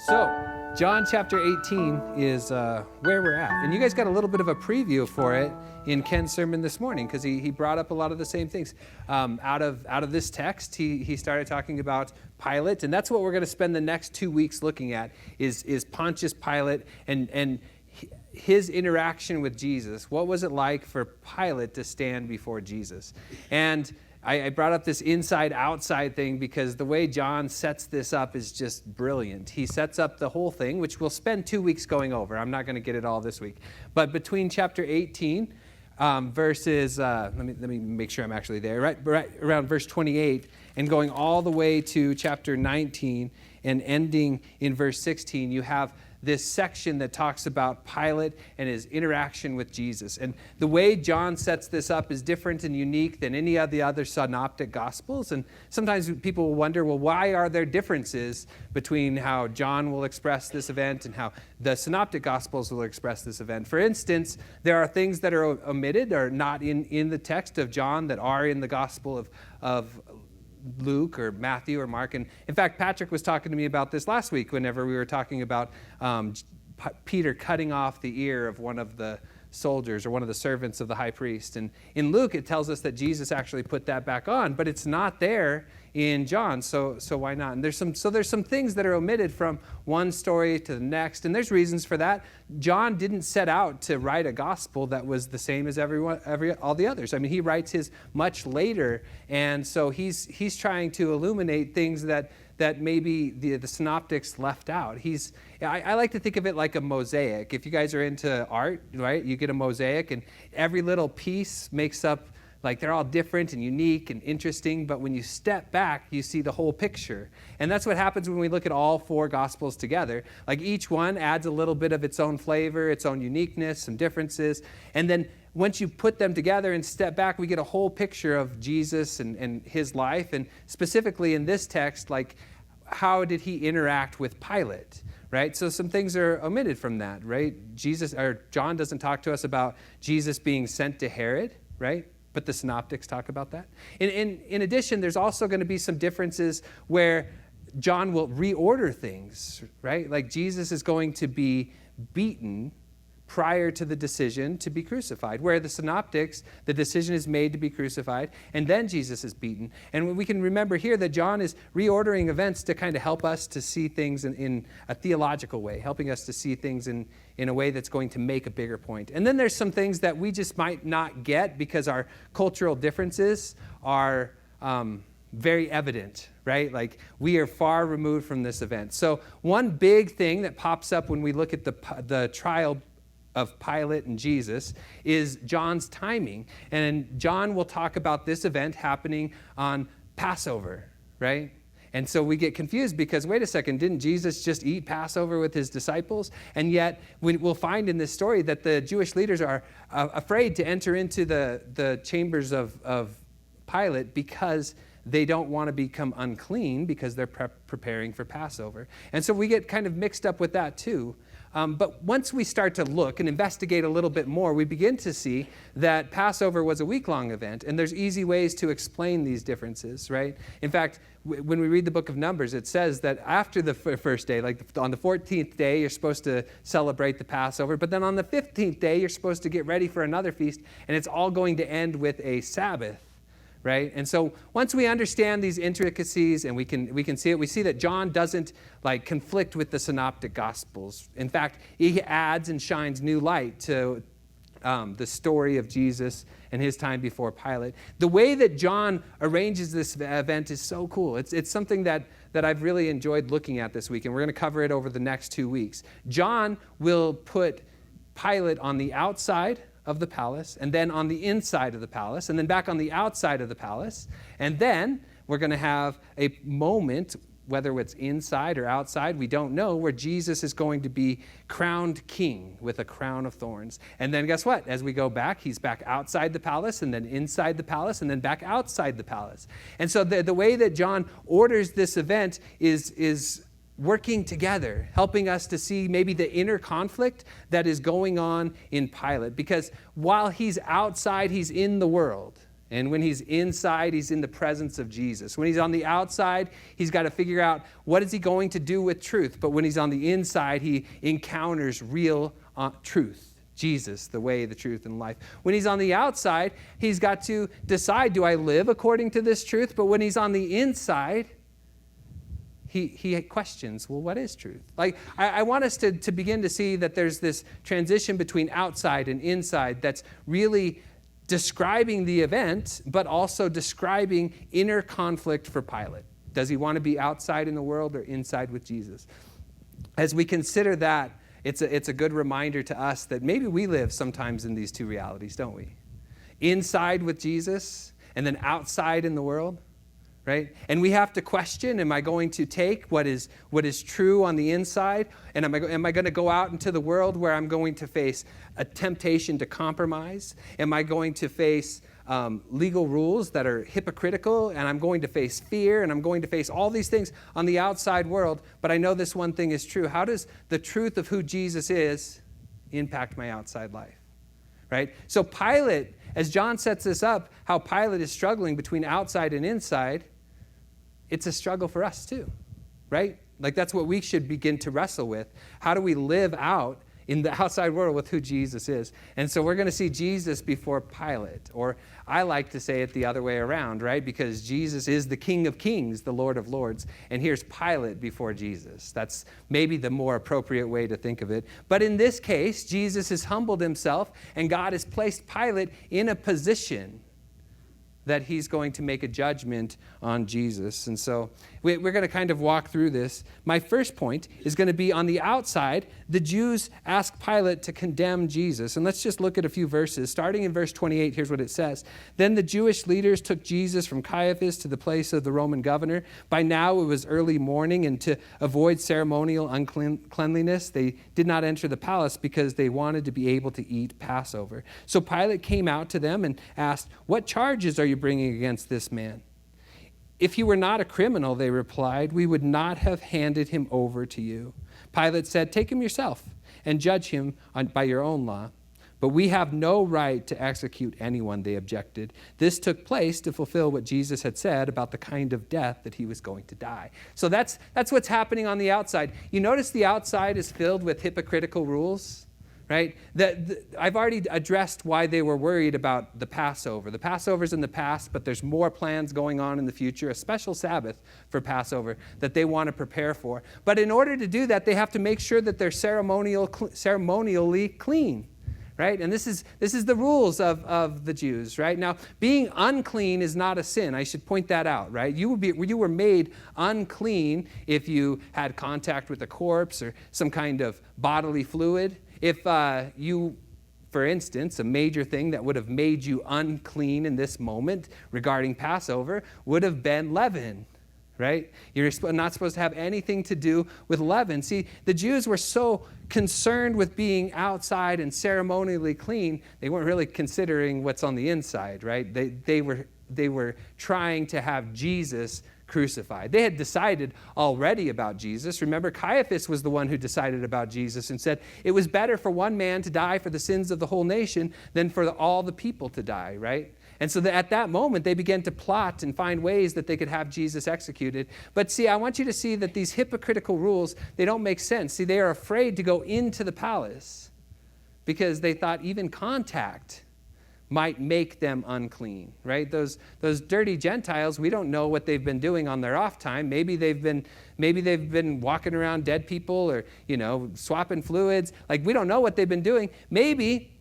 So, John chapter 18 is where we're at. And you guys got a little bit of a preview for it in Ken's sermon this morning, because he brought up a lot of the same things. Out of this text, he started talking about Pilate, and that's what we're going to spend the next 2 weeks looking at, is Pontius Pilate and his interaction with Jesus. What was it like for Pilate to stand before Jesus? And I brought up this inside-outside thing because the way John sets this up is just brilliant. He sets up the whole thing, which we'll spend 2 weeks going over. I'm not going to get it all this week. But between chapter 18, verses, let me make sure I'm actually there, right around verse 28, and going all the way to chapter 19 and ending in verse 16, you have this section that talks about Pilate and his interaction with Jesus. And the way John sets this up is different and unique than any of the other synoptic gospels. And sometimes people will wonder, well, why are there differences between how John will express this event and how the synoptic gospels will express this event? For instance, there are things that are omitted or not in the text of John that are in the gospel of Luke or Matthew or Mark. And in fact, Patrick was talking to me about this last week whenever we were talking about Peter cutting off the ear of one of the soldiers or one of the servants of the high priest. And in Luke, it tells us that Jesus actually put that back on, but it's not there in John, so why not? And there's some things that are omitted from one story to the next, and there's reasons for that. John didn't set out to write a gospel that was the same as all the others. I mean, he writes his much later, and so he's trying to illuminate things that maybe the synoptics left out. I like to think of it like a mosaic. If you guys are into art, right, you get a mosaic, and every little piece makes up, like, they're all different and unique and interesting, but when you step back, you see the whole picture. And that's what happens when we look at all four Gospels together. Like, each one adds a little bit of its own flavor, its own uniqueness, some differences. And then once you put them together and step back, we get a whole picture of Jesus and his life. And specifically in this text, like, how did he interact with Pilate? Right? So some things are omitted from that, right? John doesn't talk to us about Jesus being sent to Herod, right? But the synoptics talk about that. In addition, there's also going to be some differences where John will reorder things, right? Like, Jesus is going to be beaten prior to the decision to be crucified, where the synoptics, the decision is made to be crucified, and then Jesus is beaten. And we can remember here that John is reordering events to kind of help us to see things in a theological way, helping us to see things in a way that's going to make a bigger point. And then there's some things that we just might not get because our cultural differences are very evident, right? Like, we are far removed from this event. So one big thing that pops up when we look at the trial of Pilate and Jesus is John's timing. And John will talk about this event happening on Passover, right? And so we get confused because, wait a second, didn't Jesus just eat Passover with his disciples? And yet we'll find in this story that the Jewish leaders are afraid to enter into the chambers of Pilate because they don't want to become unclean because they're preparing for Passover. And so we get kind of mixed up with that too. But once we start to look and investigate a little bit more, we begin to see that Passover was a week-long event, and there's easy ways to explain these differences, right? In fact, when we read the book of Numbers, it says that after the first day, like on the 14th day, you're supposed to celebrate the Passover, but then on the 15th day, you're supposed to get ready for another feast, and it's all going to end with a Sabbath. Right? And so once we understand these intricacies and we can see it, we see that John doesn't like conflict with the synoptic gospels. In fact, he adds and shines new light to the story of Jesus and his time before Pilate. The way that John arranges this event is so cool. It's something that I've really enjoyed looking at this week, and we're going to cover it over the next 2 weeks. John will put Pilate on the outside of the palace, and then on the inside of the palace, and then back on the outside of the palace. And then we're going to have a moment, whether it's inside or outside, we don't know, where Jesus is going to be crowned king with a crown of thorns. And then guess what? As we go back, he's back outside the palace, and then inside the palace, and then back outside the palace. And so the way that John orders this event is working together, helping us to see maybe the inner conflict that is going on in Pilate. Because while he's outside, he's in the world. And when he's inside, he's in the presence of Jesus. When he's on the outside, he's got to figure out what is he going to do with truth. But when he's on the inside, he encounters real truth. Jesus, the way, the truth, and life. When he's on the outside, he's got to decide, do I live according to this truth? But when he's on the inside, he questions, well, what is truth? Like, I want us to begin to see that there's this transition between outside and inside that's really describing the event, but also describing inner conflict for Pilate. Does he want to be outside in the world or inside with Jesus? As we consider that, it's a good reminder to us that maybe we live sometimes in these two realities, don't we? Inside with Jesus and then outside in the world, right? And we have to question, am I going to take what is true on the inside, and am I going to go out into the world where I'm going to face a temptation to compromise? Am I going to face legal rules that are hypocritical, and I'm going to face fear, and I'm going to face all these things on the outside world? But I know this one thing is true. How does the truth of who Jesus is impact my outside life? Right? So Pilate, as John sets this up, how Pilate is struggling between outside and inside, it's a struggle for us too, right? Like that's what we should begin to wrestle with. How do we live out in the outside world with who Jesus is? And so we're going to see Jesus before Pilate, or I like to say it the other way around, right? Because Jesus is the King of Kings, the Lord of Lords, and here's Pilate before Jesus. That's maybe the more appropriate way to think of it. But in this case, Jesus has humbled himself, and God has placed Pilate in a position that he's going to make a judgment on Jesus. And so we're going to kind of walk through this. My first point is going to be on the outside, the Jews ask Pilate to condemn Jesus. And let's just look at a few verses. Starting in verse 28, here's what it says. Then the Jewish leaders took Jesus from Caiaphas to the place of the Roman governor. By now it was early morning, and to avoid ceremonial uncleanliness, they did not enter the palace because they wanted to be able to eat Passover. So Pilate came out to them and asked, "What charges are you bringing against this man?" "If he were not a criminal," they replied, "we would not have handed him over to you." Pilate said, "Take him yourself and judge him by your own law." "But we have no right to execute anyone," they objected. This took place to fulfill what Jesus had said about the kind of death that he was going to die. So that's what's happening on the outside. You notice the outside is filled with hypocritical rules, right? I've already addressed why they were worried about the Passover. The Passover's in the past, but there's more plans going on in the future, a special Sabbath for Passover that they want to prepare for. But in order to do that, they have to make sure that they're ceremonially clean, right? And this is the rules of the Jews, right? Now, being unclean is not a sin. I should point that out, right? You were made unclean if you had contact with a corpse or some kind of bodily fluid. If you, for instance, a major thing that would have made you unclean in this moment regarding Passover would have been leaven, right? You're not supposed to have anything to do with leaven. See, the Jews were so concerned with being outside and ceremonially clean, they weren't really considering what's on the inside, right? They were trying to have Jesus crucified. They had decided already about Jesus. Remember, Caiaphas was the one who decided about Jesus and said it was better for one man to die for the sins of the whole nation than for all the people to die, right? And so at that moment, they began to plot and find ways that they could have Jesus executed. But see, I want you to see that these hypocritical rules, they don't make sense. See, they are afraid to go into the palace because they thought even contact might make them unclean, right? Those dirty Gentiles, we don't know what they've been doing on their off time. Maybe they've been walking around dead people or, swapping fluids. Like, we don't know what they've been doing. Maybe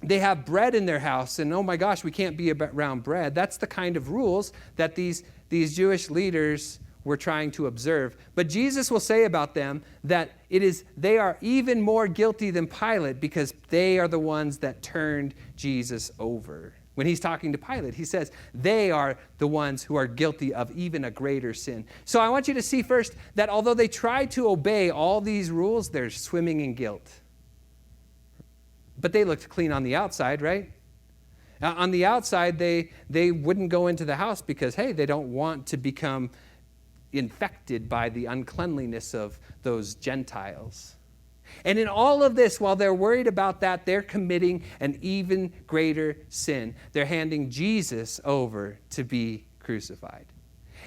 they have bread in their house and, oh my gosh, we can't be around bread. That's the kind of rules that these Jewish leaders were trying to observe. But Jesus will say about them that they are even more guilty than Pilate because they are the ones that turned Jesus over. When he's talking to Pilate, he says they are the ones who are guilty of even a greater sin. So I want you to see first that although they tried to obey all these rules, they're swimming in guilt. But they looked clean on the outside, right? On the outside, they wouldn't go into the house because, hey, they don't want to become infected by the uncleanliness of those Gentiles. And in all of this, while they're worried about that, they're committing an even greater sin. They're handing Jesus over to be crucified.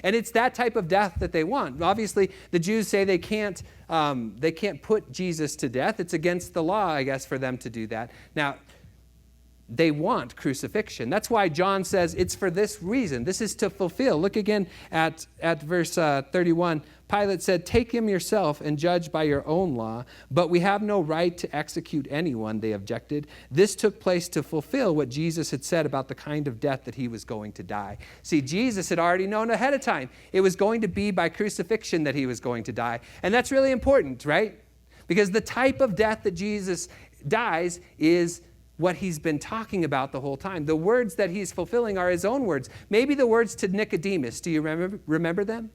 And it's that type of death that they want. Obviously, the Jews say they can't put Jesus to death. It's against the law, I guess, for them to do that. Now, they want crucifixion. That's why John says it's for this reason. This is to fulfill. Look again at verse 31. Pilate said, "Take him yourself and judge by your own law, but we have no right to execute anyone," they objected. This took place to fulfill what Jesus had said about the kind of death that he was going to die. See, Jesus had already known ahead of time. It was going to be by crucifixion that he was going to die. And that's really important, right? Because the type of death that Jesus dies is what he's been talking about the whole time. The words that he's fulfilling are his own words. Maybe the words to Nicodemus. Do you remember them?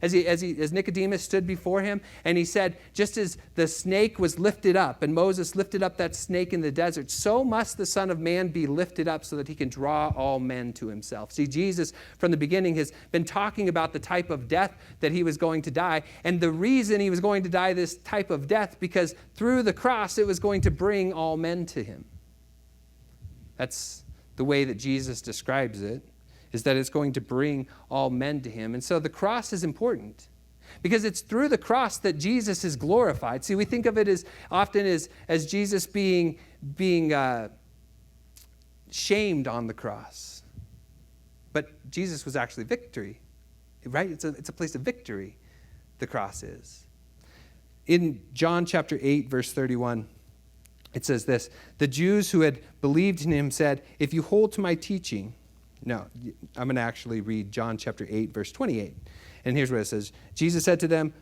As Nicodemus stood before him, and he said, just as the snake was lifted up, and Moses lifted up that snake in the desert, so must the Son of Man be lifted up so that he can draw all men to himself. See, Jesus, from the beginning, has been talking about the type of death that he was going to die, and the reason he was going to die this type of death, because through the cross, it was going to bring all men to him. That's the way that Jesus describes it, is that it's going to bring all men to him. And so the cross is important because it's through the cross that Jesus is glorified. See, we think of it as often as Jesus being shamed on the cross. But Jesus was actually victory, right? It's a place of victory, the cross is. In John chapter 8, verse 31, it says this: "The Jews who had believed in him said, 'If you hold to my teaching,'" no, I'm going to actually read John chapter 8, verse 28. And here's what it says. "Jesus said to them,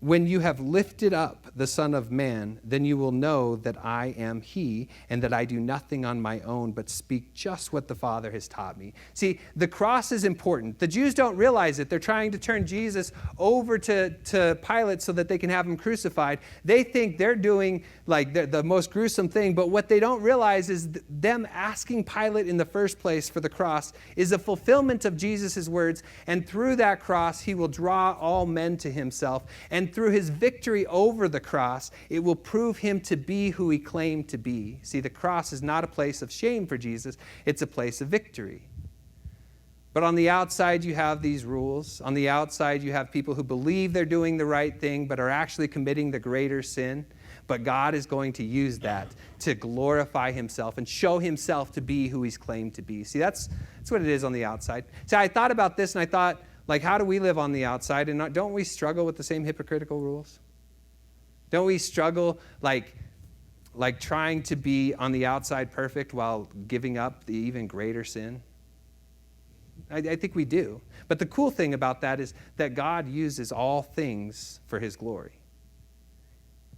'When you have lifted up the Son of Man, then you will know that I am he, and that I do nothing on my own, but speak just what the Father has taught me.'" See, the cross is important. The Jews don't realize it. They're trying to turn Jesus over to Pilate so that they can have him crucified. They think they're doing like the most gruesome thing, but what they don't realize is them asking Pilate in the first place for the cross is a fulfillment of Jesus' words, and through that cross, he will draw all men to himself. And through his victory over the cross, it will prove him to be who he claimed to be. See, the cross is not a place of shame for Jesus. It's a place of victory. But on the outside, you have these rules. On the outside, you have people who believe they're doing the right thing, but are actually committing the greater sin. But God is going to use that to glorify himself and show himself to be who he's claimed to be. See, that's what it is on the outside. See, I thought about this, and I thought, like, how do we live on the outside? And don't we struggle with the same hypocritical rules? Don't we struggle like trying to be on the outside perfect while giving up the even greater sin? I think we do. But the cool thing about that is that God uses all things for his glory.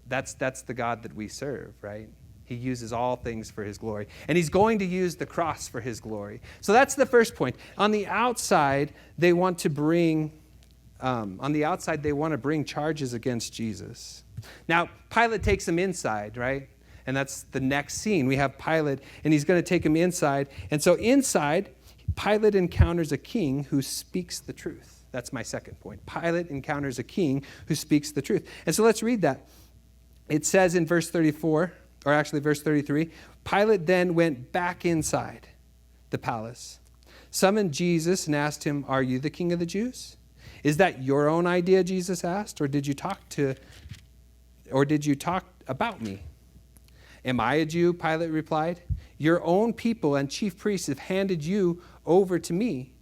That's the God that we serve, right? He uses all things for his glory. And he's going to use the cross for his glory. So that's the first point. On the outside, they want to bring charges against Jesus. Now, Pilate takes him inside, right? And that's the next scene. We have Pilate, and he's going to take him inside. And so inside, Pilate encounters a king who speaks the truth. That's my second point. Pilate encounters a king who speaks the truth. And so let's read that. It says in verse 34, or actually verse 33, "Pilate then went back inside the palace, summoned Jesus, and asked him, 'Are you the king of the Jews?' 'Is that your own idea?' Jesus asked, or did you talk about me?" "Am I a Jew?" Pilate replied. "Your own people and chief priests have handed you over to me.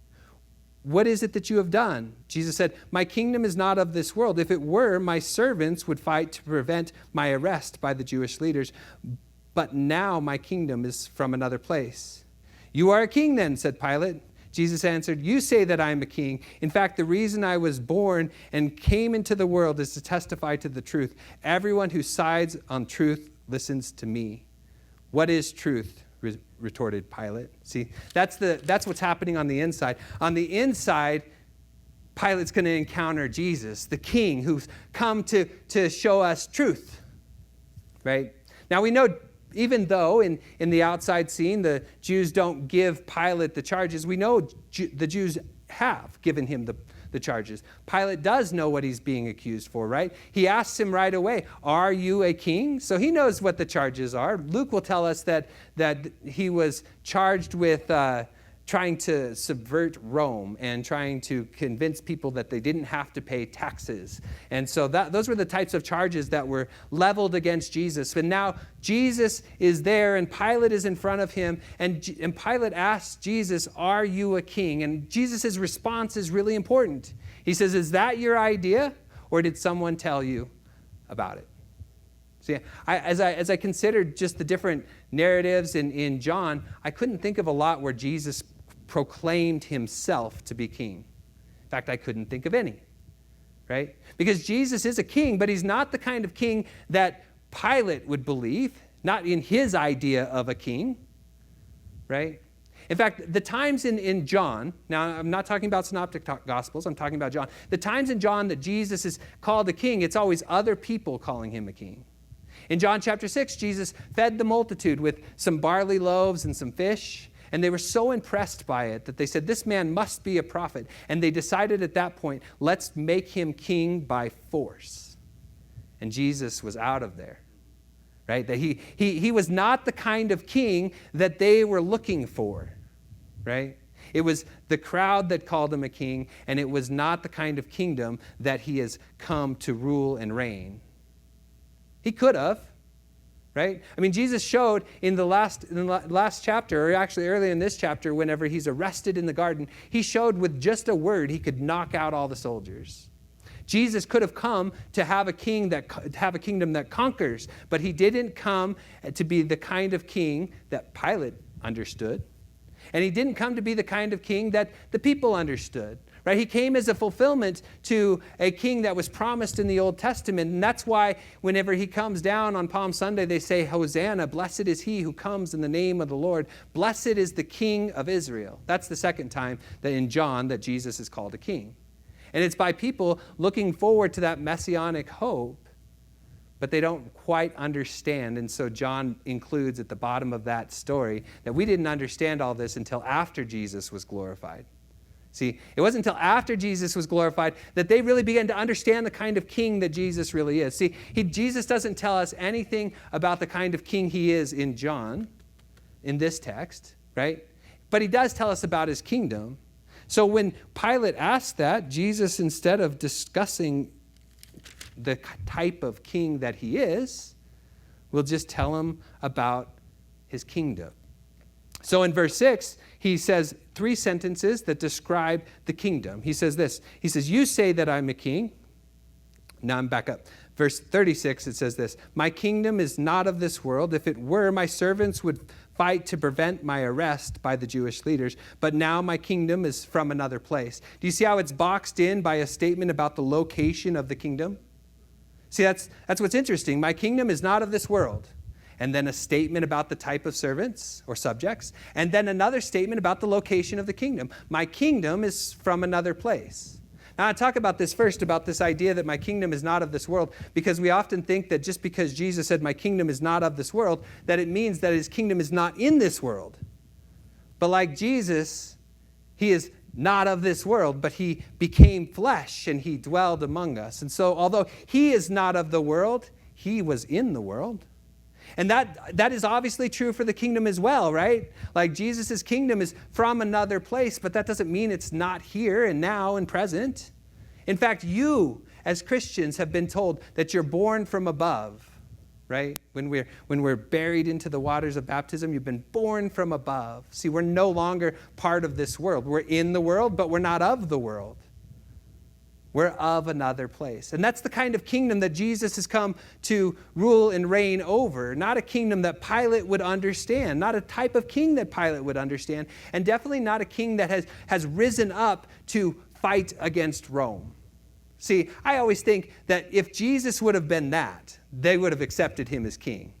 What is it that you have done?" Jesus said, "My kingdom is not of this world. If it were, my servants would fight to prevent my arrest by the Jewish leaders. But now my kingdom is from another place." "You are a king then," said Pilate. Jesus answered, "You say that I am a king. In fact, the reason I was born and came into the world is to testify to the truth. Everyone who sides on truth listens to me." "What is truth?" retorted Pilate. See, that's what's happening on the inside. On the inside, Pilate's going to encounter Jesus, the king who's come to show us truth, right? Now we know, even though in the outside scene, the Jews don't give Pilate the charges, we know the Jews have given him the charges. Pilate does know what he's being accused for, right? He asks him right away, "Are you a king?" So he knows what the charges are. Luke will tell us that he was charged with trying to subvert Rome and trying to convince people that they didn't have to pay taxes. And so those were the types of charges that were leveled against Jesus. And now Jesus is there and Pilate is in front of him. And Pilate asks Jesus, "Are you a king?" And Jesus' response is really important. He says, "Is that your idea, or did someone tell you about it?" See, as I considered just the different narratives in John, I couldn't think of a lot where Jesus proclaimed himself to be king. In fact, I couldn't think of any, right? Because Jesus is a king, but he's not the kind of king that Pilate would believe, not in his idea of a king, right? In fact, the times in John, now I'm not talking about synoptic gospels, I'm talking about John. The times in John that Jesus is called a king, it's always other people calling him a king. In John chapter 6, Jesus fed the multitude with some barley loaves and some fish. And they were so impressed by it that they said, "This man must be a prophet." And they decided at that point, let's make him king by force. And Jesus was out of there, right? That he was not the kind of king that they were looking for, right? It was the crowd that called him a king, and it was not the kind of kingdom that he has come to rule and reign. He could have. Right? I mean, Jesus showed in the last chapter, or actually early in this chapter, whenever he's arrested in the garden, he showed with just a word he could knock out all the soldiers. Jesus could have come to have a kingdom that conquers, but he didn't come to be the kind of king that Pilate understood. And he didn't come to be the kind of king that the people understood. Right? He came as a fulfillment to a king that was promised in the Old Testament. And that's why whenever he comes down on Palm Sunday, they say, "Hosanna, blessed is he who comes in the name of the Lord. Blessed is the King of Israel." That's the second time that in John that Jesus is called a king. And it's by people looking forward to that messianic hope, but they don't quite understand. And so John includes at the bottom of that story that we didn't understand all this until after Jesus was glorified. See, it wasn't until after Jesus was glorified that they really began to understand the kind of king that Jesus really is. See, Jesus doesn't tell us anything about the kind of king he is in John, in this text, right? But he does tell us about his kingdom. So when Pilate asked that, Jesus, instead of discussing the type of king that he is, will just tell him about his kingdom. So in verse 6, he says 3 sentences that describe the kingdom. He says this. He says, "You say that I'm a king." Now I'm back up. Verse 36, it says this. "My kingdom is not of this world. If it were, my servants would fight to prevent my arrest by the Jewish leaders. But now my kingdom is from another place." Do you see how it's boxed in by a statement about the location of the kingdom? See, that's what's interesting. My kingdom is not of this world. And then a statement about the type of servants or subjects. And then another statement about the location of the kingdom. My kingdom is from another place. Now, I talk about this first, about this idea that my kingdom is not of this world, because we often think that just because Jesus said my kingdom is not of this world, that it means that his kingdom is not in this world. But like Jesus, he is not of this world, but he became flesh and he dwelled among us. And so although he is not of the world, he was in the world. And that is obviously true for the kingdom as well, right? Like Jesus' kingdom is from another place, but that doesn't mean it's not here and now and present. In fact, you as Christians have been told that you're born from above, right? When we're buried into the waters of baptism, you've been born from above. See, we're no longer part of this world. We're in the world, but we're not of the world. We're of another place. And that's the kind of kingdom that Jesus has come to rule and reign over. Not a kingdom that Pilate would understand. Not a type of king that Pilate would understand. And definitely not a king that has risen up to fight against Rome. See, I always think that if Jesus would have been that, they would have accepted him as king.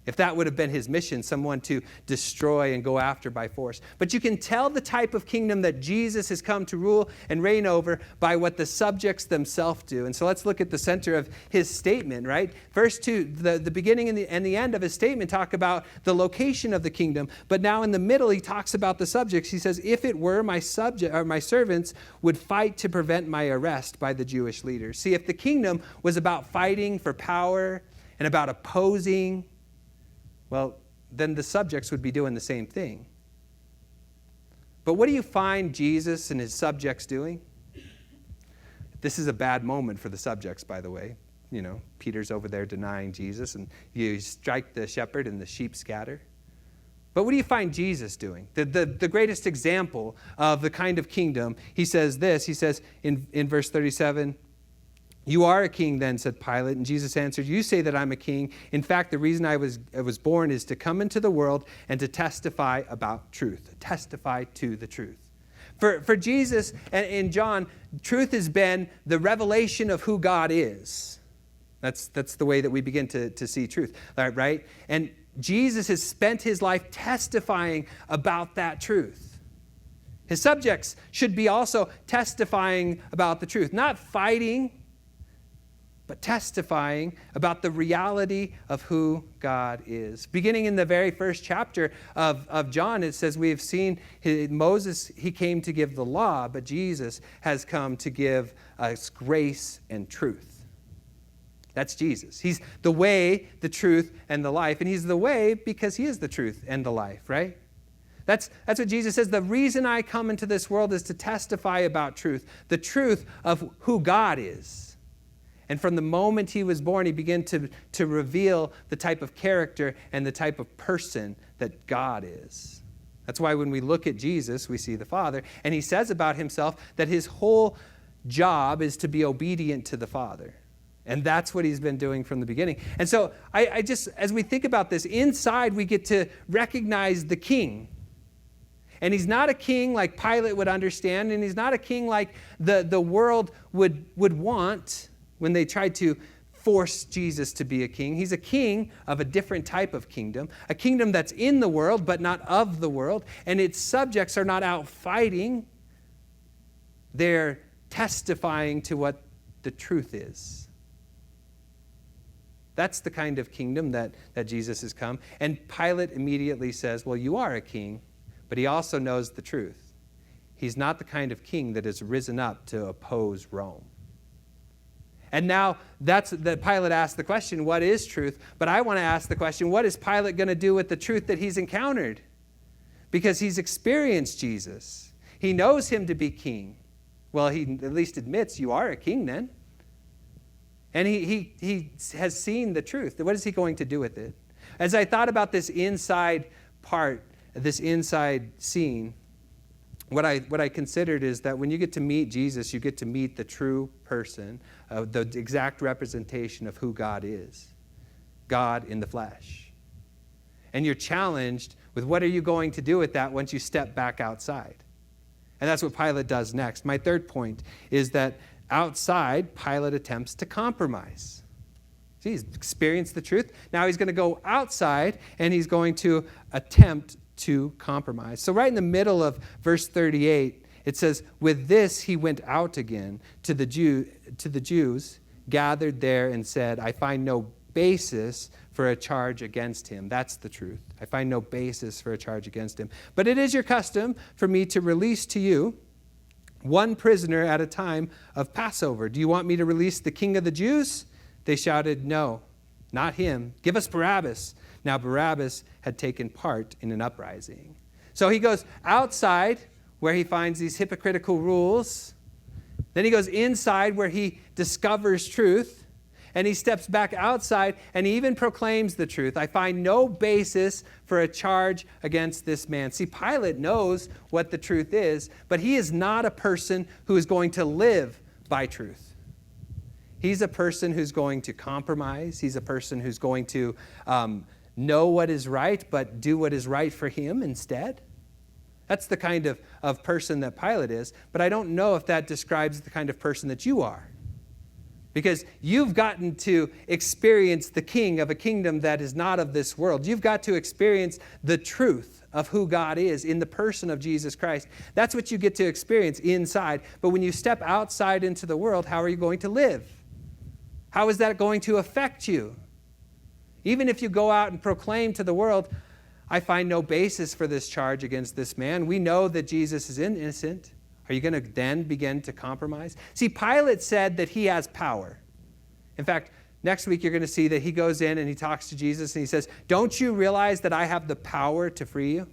if that would have been his mission, someone to destroy and go after by force. But you can tell the type of kingdom that Jesus has come to rule and reign over by what the subjects themselves do. And so let's look at the center of his statement, right? Verse 2, the beginning and the end of his statement talk about the location of the kingdom. But now in the middle, he talks about the subjects. He says, if it were my servants would fight to prevent my arrest by the Jewish leaders. See, if the kingdom was about fighting for power and about opposing, well, then the subjects would be doing the same thing. But what do you find Jesus and his subjects doing? This is a bad moment for the subjects, by the way. You know, Peter's over there denying Jesus, and you strike the shepherd and the sheep scatter. But what do you find Jesus doing? The greatest example of the kind of kingdom, he says this. He says in verse 37, "You are a king then," said Pilate. And Jesus answered, "You say that I'm a king. In fact, the reason I was born is to come into the world and to testify about truth." Testify to the truth. For Jesus and in John, truth has been the revelation of who God is. That's the way that we begin to see truth, right? And Jesus has spent his life testifying about that truth. His subjects should be also testifying about the truth, not fighting, but testifying about the reality of who God is. Beginning in the very first chapter of John, it says we have seen Moses, he came to give the law, but Jesus has come to give us grace and truth. That's Jesus. He's the way, the truth, and the life. And he's the way because he is the truth and the life, right? That's what Jesus says. The reason I come into this world is to testify about truth, the truth of who God is. And from the moment he was born, he began to reveal the type of character and the type of person that God is. That's why when we look at Jesus, we see the Father. And he says about himself that his whole job is to be obedient to the Father. And that's what he's been doing from the beginning. And so I just, as we think about this, inside we get to recognize the king. And he's not a king like Pilate would understand, and he's not a king like the world would want when they tried to force Jesus to be a king. He's a king of a different type of kingdom, a kingdom that's in the world but not of the world, and its subjects are not out fighting. They're testifying to what the truth is. That's the kind of kingdom that Jesus has come. And Pilate immediately says, well, you are a king, but he also knows the truth. He's not the kind of king that has risen up to oppose Rome. And now that Pilate asked the question, what is truth? But I want to ask the question, what is Pilate going to do with the truth that he's encountered? Because he's experienced Jesus. He knows him to be king. Well, he at least admits you are a king then. And he has seen the truth. What is he going to do with it? As I thought about this inside part, this inside scene, what I considered is that when you get to meet Jesus, you get to meet the true person, the exact representation of who God is, God in the flesh. And you're challenged with what are you going to do with that once you step back outside? And that's what Pilate does next. My third point is that outside, Pilate attempts to compromise. See, he's experienced the truth. Now he's going to go outside and he's going to attempt to compromise. So right in the middle of verse 38, it says, with this he went out again to the Jews gathered there and said, I find no basis for a charge against him. That's the truth. I find no basis for a charge against him. But it is your custom for me to release to you one prisoner at a time of Passover. Do you want me to release the king of the Jews? They shouted, no, not him. Give us Barabbas. Now Barabbas had taken part in an uprising. So he goes outside where he finds these hypocritical rules. Then he goes inside where he discovers truth. And he steps back outside and he even proclaims the truth. I find no basis for a charge against this man. See, Pilate knows what the truth is, but he is not a person who is going to live by truth. He's a person who's going to compromise. He's a person who's going to know what is right, but do what is right for him instead. That's the kind of person that Pilate is, but I don't know if that describes the kind of person that you are. Because you've gotten to experience the king of a kingdom that is not of this world. You've got to experience the truth of who God is in the person of Jesus Christ. That's what you get to experience inside. But when you step outside into the world, how are you going to live? How is that going to affect you? Even if you go out and proclaim to the world, I find no basis for this charge against this man. We know that Jesus is innocent. Are you going to then begin to compromise? See, Pilate said that he has power. In fact, next week you're going to see that he goes in and he talks to Jesus and he says, don't you realize that I have the power to free you?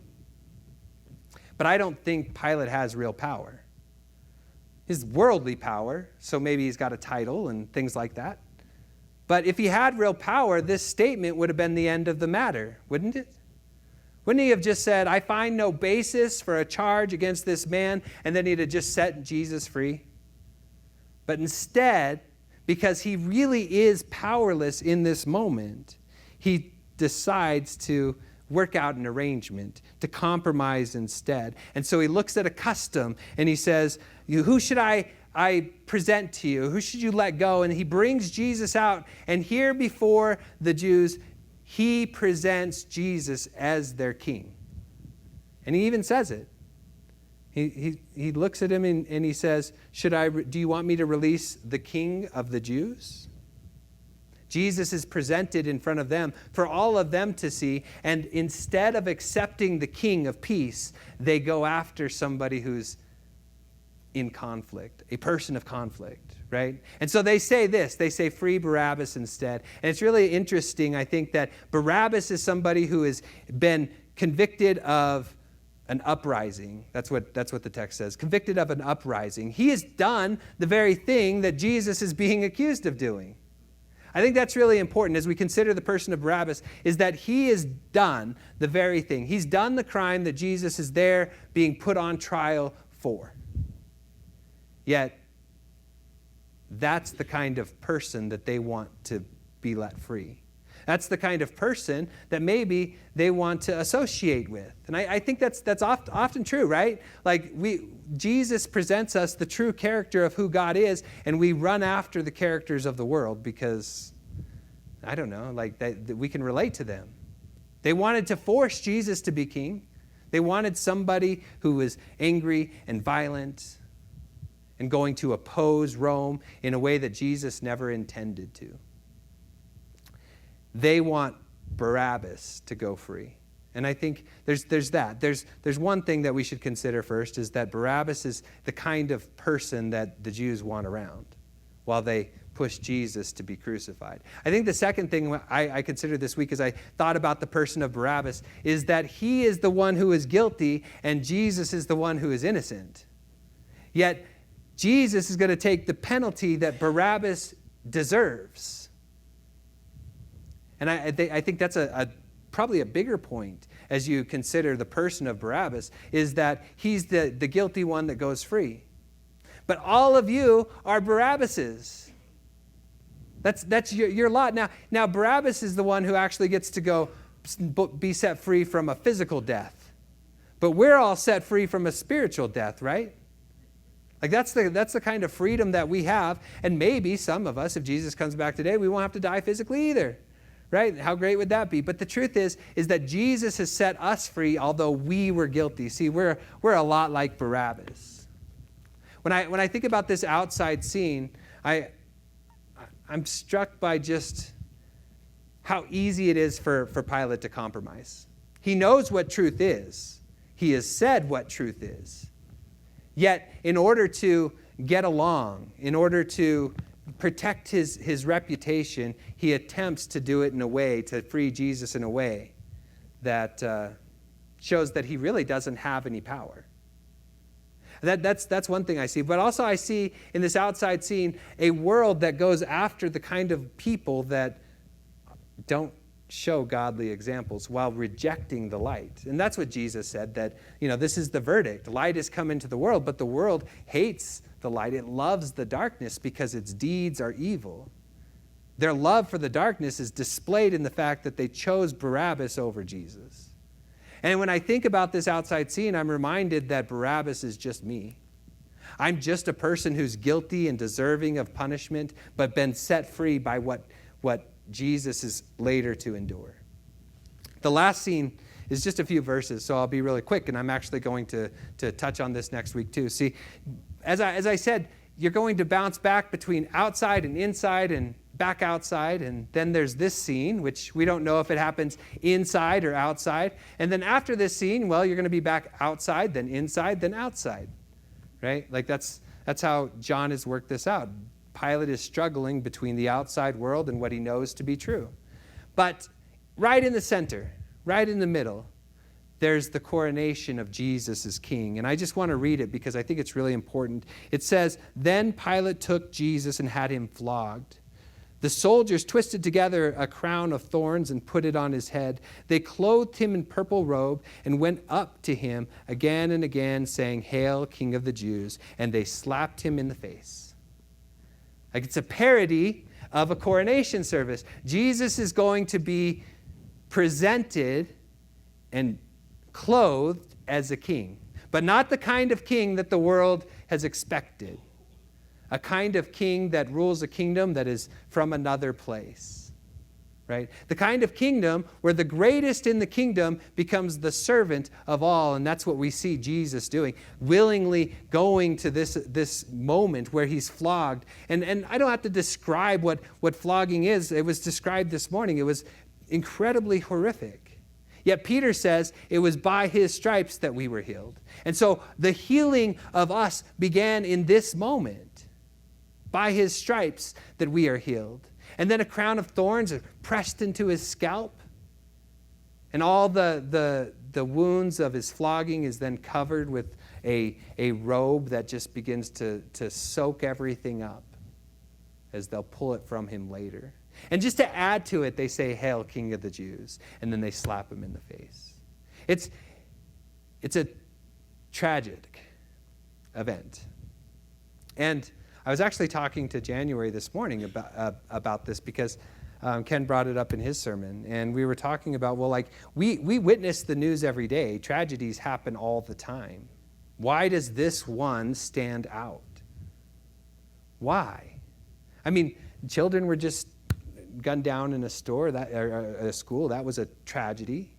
But I don't think Pilate has real power. His worldly power, so maybe he's got a title and things like that. But if he had real power, this statement would have been the end of the matter, wouldn't it? Wouldn't he have just said, I find no basis for a charge against this man, and then he'd have just set Jesus free? But instead, because he really is powerless in this moment, he decides to work out an arrangement, to compromise instead. And so he looks at a custom, and he says, who should I present to you? Who should you let go? And he brings Jesus out, and here before the Jews, he presents Jesus as their king. And he even says it. He looks at him and he says, do you want me to release the king of the Jews? Jesus is presented in front of them for all of them to see. And instead of accepting the king of peace, they go after somebody who's in conflict, a person of conflict, right? And so they say this, they say free Barabbas instead. And it's really interesting, I think, that Barabbas is somebody who has been convicted of an uprising. That's what the text says, convicted of an uprising. He has done the very thing that Jesus is being accused of doing. I think that's really important as we consider the person of Barabbas, is that he has done the very thing. He's done the crime that Jesus is there being put on trial for. Yet, that's the kind of person that they want to be let free. That's the kind of person that maybe they want to associate with. And I think that's often true, right? Like Jesus presents us the true character of who God is, and we run after the characters of the world because, I don't know, like that we can relate to them. They wanted to force Jesus to be king. They wanted somebody who was angry and violent and going to oppose Rome in a way that Jesus never intended to. They want Barabbas to go free. And I think there's that. There's one thing that we should consider first, is that Barabbas is the kind of person that the Jews want around while they push Jesus to be crucified. I think the second thing I considered this week as I thought about the person of Barabbas is that he is the one who is guilty and Jesus is the one who is innocent. Yet Jesus is going to take the penalty that Barabbas deserves. And I think that's probably a bigger point as you consider the person of Barabbas, is that he's the guilty one that goes free. But all of you are Barabbases. That's your lot. Now Barabbas is the one who actually gets to go be set free from a physical death. But we're all set free from a spiritual death, right? Like that's the kind of freedom that we have. And maybe some of us, if Jesus comes back today, we won't have to die physically either. Right? How great would that be? But the truth is that Jesus has set us free, although we were guilty. See, we're a lot like Barabbas. When I think about this outside scene, I'm struck by just how easy it is for Pilate to compromise. He knows what truth is. He has said what truth is. Yet, in order to get along, in order to protect his reputation, he attempts to do it in a way, to free Jesus in a way that shows that he really doesn't have any power. That's one thing I see. But also I see in this outside scene a world that goes after the kind of people that don't show godly examples while rejecting the light. And that's what Jesus said, that, this is the verdict. Light has come into the world, but the world hates the light. It loves the darkness because its deeds are evil. Their love for the darkness is displayed in the fact that they chose Barabbas over Jesus. And when I think about this outside scene, I'm reminded that Barabbas is just me. I'm just a person who's guilty and deserving of punishment, but been set free by what Jesus is later to endure. The last scene is just a few verses, so I'll be really quick, and I'm actually going to touch on this next week too. See, as I said, you're going to bounce back between outside and inside and back outside, and then there's this scene, which we don't know if it happens inside or outside. And then after this scene, well, you're going to be back outside, then inside, then outside, right? Like that's how John has worked this out. Pilate is struggling between the outside world and what he knows to be true. But right in the center, right in the middle, there's the coronation of Jesus as king. And I just want to read it because I think it's really important. It says, "Then Pilate took Jesus and had him flogged. The soldiers twisted together a crown of thorns and put it on his head. They clothed him in purple robe and went up to him again and again, saying, 'Hail, King of the Jews.' And they slapped him in the face." Like it's a parody of a coronation service. Jesus is going to be presented and clothed as a king, but not the kind of king that the world has expected. A kind of king that rules a kingdom that is from another place, right? The kind of kingdom where the greatest in the kingdom becomes the servant of all, and that's what we see Jesus doing, willingly going to this moment where he's flogged. And I don't have to describe what flogging is. It was described this morning. It was incredibly horrific. Yet Peter says it was by his stripes that we were healed. And so the healing of us began in this moment. By his stripes that we are healed. And then a crown of thorns are pressed into his scalp. And all the wounds of his flogging is then covered with a robe that just begins to soak everything up as they'll pull it from him later. And just to add to it, they say, "Hail, King of the Jews." And then they slap him in the face. It's a tragic event. And I was actually talking to January this morning about this because Ken brought it up in his sermon. And we were talking about, well, like, we witness the news every day. Tragedies happen all the time. Why does this one stand out? Why? I mean, children were just gunned down in a store, or a school. That was a tragedy.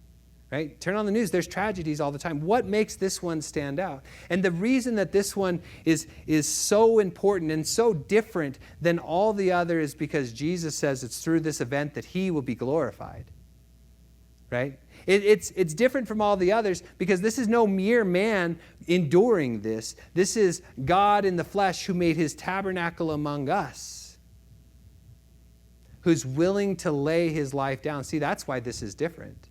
Right? Turn on the news, there's tragedies all the time. What makes this one stand out? And the reason that this one is so important and so different than all the others is because Jesus says it's through this event that he will be glorified. Right? It's different from all the others because this is no mere man enduring this. This is God in the flesh who made his tabernacle among us, who's willing to lay his life down. See, that's why this is different.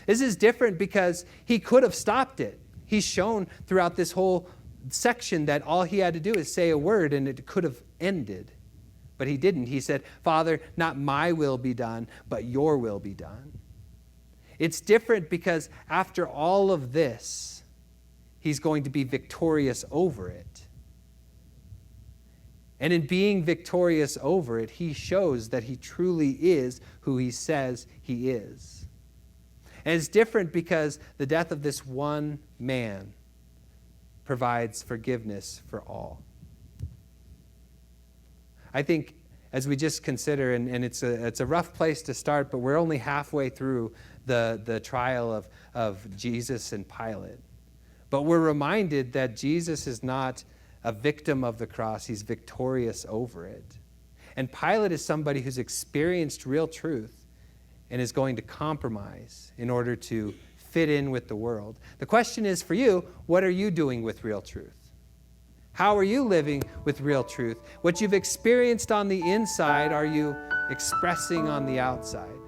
This is different because he could have stopped it. He's shown throughout this whole section that all he had to do is say a word and it could have ended. But he didn't. He said, "Father, not my will be done, but your will be done." It's different because after all of this, he's going to be victorious over it. And in being victorious over it, he shows that he truly is who he says he is. And it's different because the death of this one man provides forgiveness for all. I think as we just consider, and it's a rough place to start, but we're only halfway through the trial of Jesus and Pilate. But we're reminded that Jesus is not a victim of the cross. He's victorious over it. And Pilate is somebody who's experienced real truth and is going to compromise in order to fit in with the world. The question is for you, what are you doing with real truth? How are you living with real truth? What you've experienced on the inside, are you expressing on the outside?